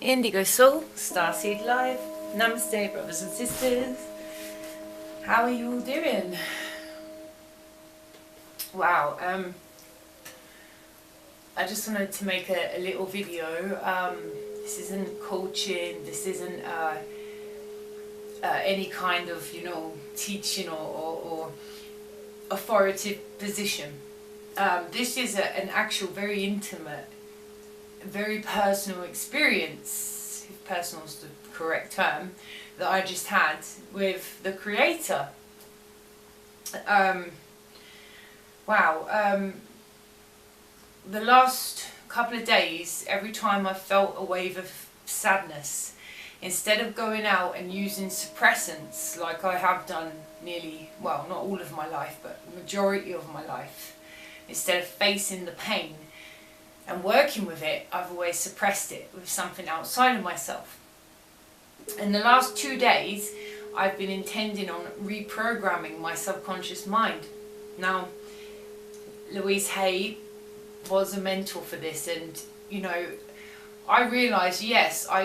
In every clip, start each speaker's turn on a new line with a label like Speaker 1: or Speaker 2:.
Speaker 1: Indigo Soul, StarSeed Live. Namaste, brothers and sisters. How are you all doing? Wow, I just wanted to make a little video. This isn't coaching, this isn't any kind of, teaching or authoritative position. This is an actual, very intimate, very personal experience, if personal is the correct term, that I just had with the Creator. The last couple of days, every time I felt a wave of sadness, instead of going out and using suppressants like I have done nearly, well, not all of my life, but the majority of my life, instead of facing the pain and working with it, I've always suppressed it with something outside of myself. In the last 2 days, I've been intending on reprogramming my subconscious mind. Now, Louise Hay was a mentor for this, and I realised, yes, I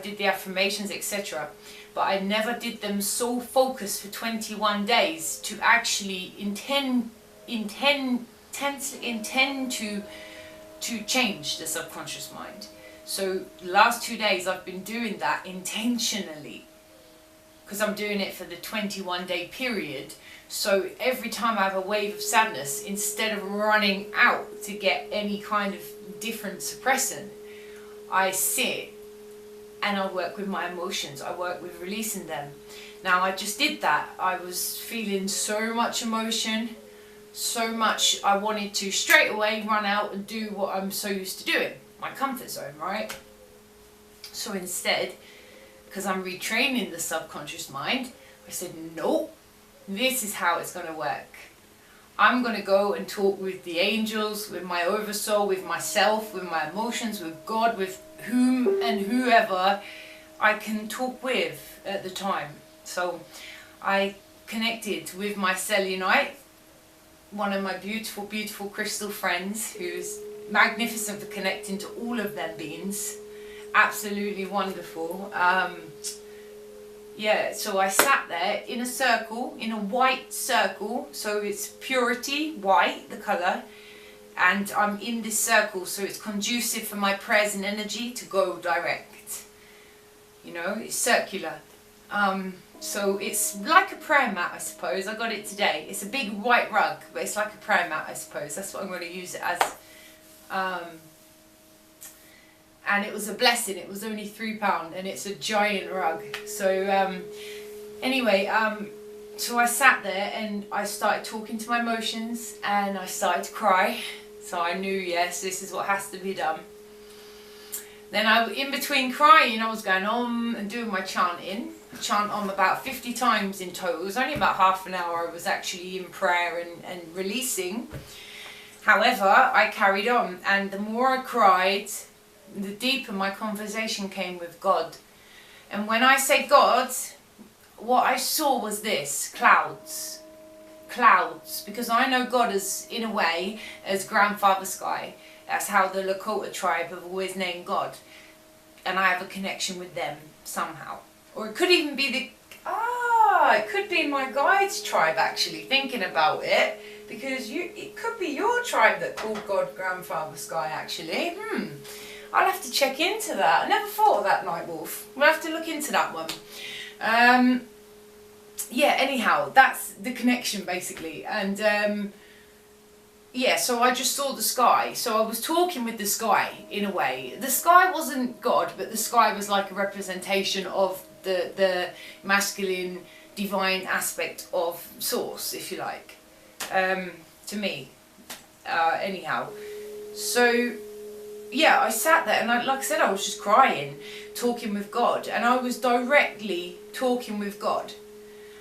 Speaker 1: did the affirmations, etc., but I never did them so focused for 21 days to actually intend to change the subconscious mind. So the last 2 days I've been doing that intentionally, because I'm doing it for the 21-day period. So every time I have a wave of sadness, instead of running out to get any kind of different suppressant, I sit and I work with my emotions. I work with releasing them. Now, I just did that. I was feeling so much emotion, so much I wanted to straight away run out and do what I'm so used to doing, my comfort zone, right? So instead, because I'm retraining the subconscious mind, I said, nope, this is how it's going to work. I'm going to go and talk with the angels, with my oversoul, with myself, with my emotions, with God, with whom and whoever I can talk with at the time. So I connected with my selenite, one of my beautiful, beautiful crystal friends, who's magnificent for connecting to all of their beings. Absolutely wonderful. So I sat there in a circle, in a white circle, so it's purity, white, the colour, and I'm in this circle, so it's conducive for my prayers and energy to go direct. It's circular. So it's like a prayer mat, I suppose. I got it today. It's a big white rug, but it's like a prayer mat, I suppose. That's what I'm going to use it as. And it was a blessing. It was only £3 and it's a giant rug. So so I sat there and I started talking to my emotions and I started to cry. So I knew, yes, this is what has to be done. Then in between crying, I was going on and doing my chanting. Chant on about 50 times in total. It was only about half an hour I was actually in prayer and releasing. However, I carried on, and the more I cried, the deeper my conversation came with God. And when I say God, what I saw was this: clouds. Clouds. Because I know God as, in a way, as Grandfather Sky. That's how the Lakota tribe have always named God. And I have a connection with them somehow. Or it could even be it could be my guide's tribe, actually, thinking about it. Because it could be your tribe that called God Grandfather Sky, actually. I'll have to check into that. I never thought of that, Nightwolf. We'll have to look into that one. Anyhow, that's the connection, basically. And so I just saw the sky. So I was talking with the sky, in a way. The sky wasn't God, but the sky was like a representation of the masculine, divine aspect of Source, if you like, to me. So I sat there and like I said, I was just crying, talking with God, and I was directly talking with God.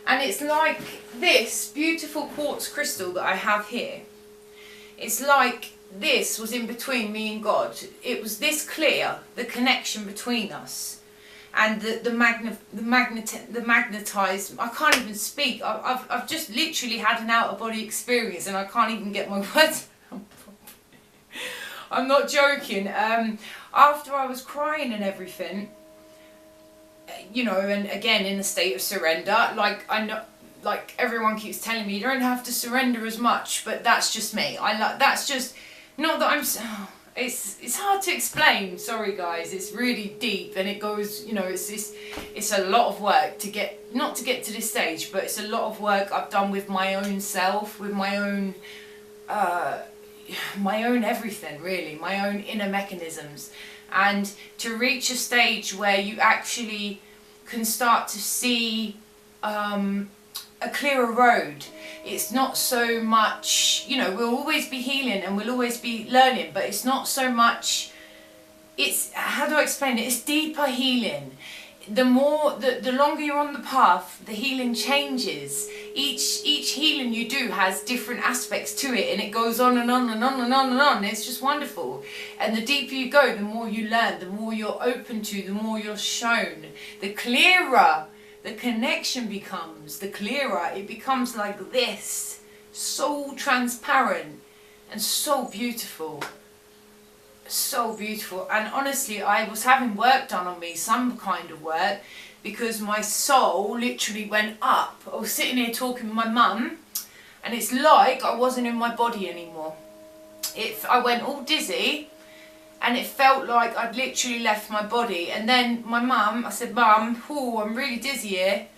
Speaker 1: And it's like this beautiful quartz crystal that I have here. It's like this was in between me and God. It was this clear, the connection between us. And the magnetized, I can't even speak. I've just literally had an out-of-body experience and I can't even get my words out. I'm not joking. after I was crying and everything, you know, and again in a state of surrender, like I know, like everyone keeps telling me, you don't have to surrender as much, but that's just me. That's just, not that I'm, it's hard to explain, sorry guys, it's really deep, and it goes, you know, it's a lot of work to get, not to get to this stage, but it's a lot of work I've done with my own self, with my own everything really, my own inner mechanisms. And to reach a stage where you actually can start to see a clearer road. It's not so much, you know, we'll always be healing and we'll always be learning, but it's not so much, it's, how do I explain it? It's deeper healing. The longer you're on the path, the healing changes. Each healing you do has different aspects to it, and it goes on and on and on and on and on. It's just wonderful. And the deeper you go, the more you learn, the more you're open to, the more you're shown, the clearer the connection becomes, the clearer it becomes, like this, so transparent and so beautiful. So beautiful. And honestly, I was having work done on me, some kind of work, because my soul literally went up. I was sitting here talking with my mum, and it's like I wasn't in my body anymore. I went all dizzy, and it felt like I'd literally left my body. And then my mum, I said, Mum, I'm really dizzy here.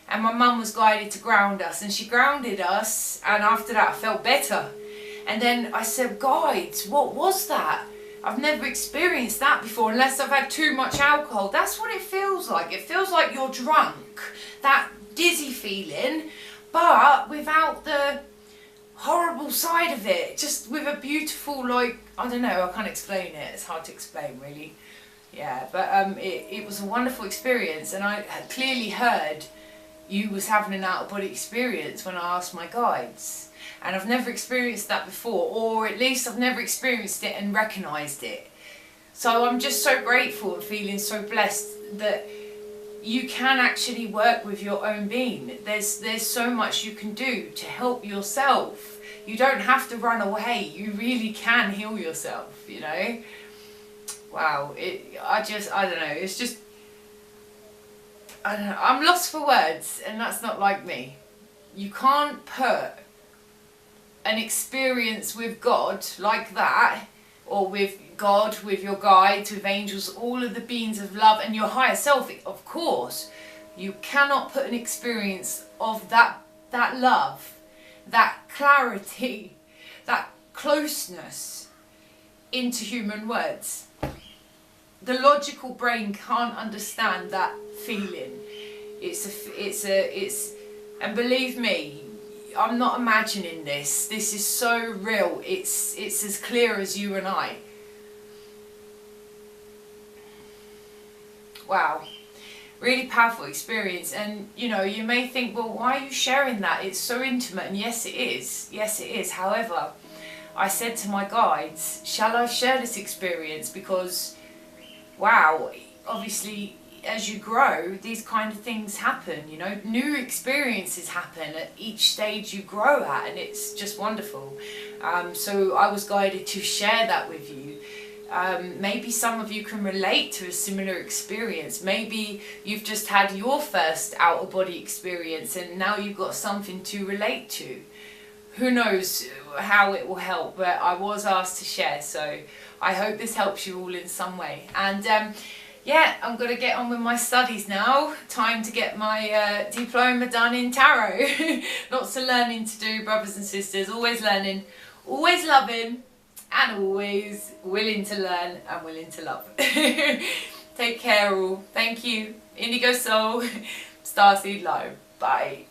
Speaker 1: And my mum was guided to ground us, and she grounded us, and after that I felt better. And then I said, guides, what was that? I've never experienced that before unless I've had too much alcohol. That's what it feels like. It feels like you're drunk, that dizzy feeling, but without the horrible side of it, just with a beautiful, like, I don't know, I can't explain it, it's hard to explain really. Yeah, but it was a wonderful experience, and I had clearly heard you was having an out-of-body experience when I asked my guides. And I've never experienced that before, or at least I've never experienced it and recognised it. So I'm just so grateful and feeling so blessed that you can actually work with your own being. There's so much you can do to help yourself. You don't have to run away. You really can heal yourself, you know. Wow, I don't know, it's just, I don't know, I'm lost for words, and that's not like me. You can't put an experience with God like that, or with God, with your guides, with angels, all of the beings of love, and your higher self, of course. You cannot put an experience of that love, that clarity, that closeness into human words. The logical brain can't understand that feeling. And believe me, I'm not imagining this. This is so real. It's as clear as you and I. Wow. Really powerful experience. And you know, you may think, well, why are you sharing that? It's so intimate. And yes, it is. Yes, it is. However, I said to my guides, shall I share this experience? Because, wow, obviously, as you grow, these kind of things happen, you know, new experiences happen at each stage you grow at, and it's just wonderful. So I was guided to share that with you. Maybe some of you can relate to a similar experience. Maybe you've just had your first out-of-body experience and now you've got something to relate to. Who knows how it will help, but I was asked to share, so I hope this helps you all in some way. And yeah, I'm going to get on with my studies now. Time to get my diploma done in tarot. Lots of learning to do, brothers and sisters. Always learning, always loving, and always willing to learn and willing to love. Take care all. Thank you. Indigo Soul, Starseed Live. Bye.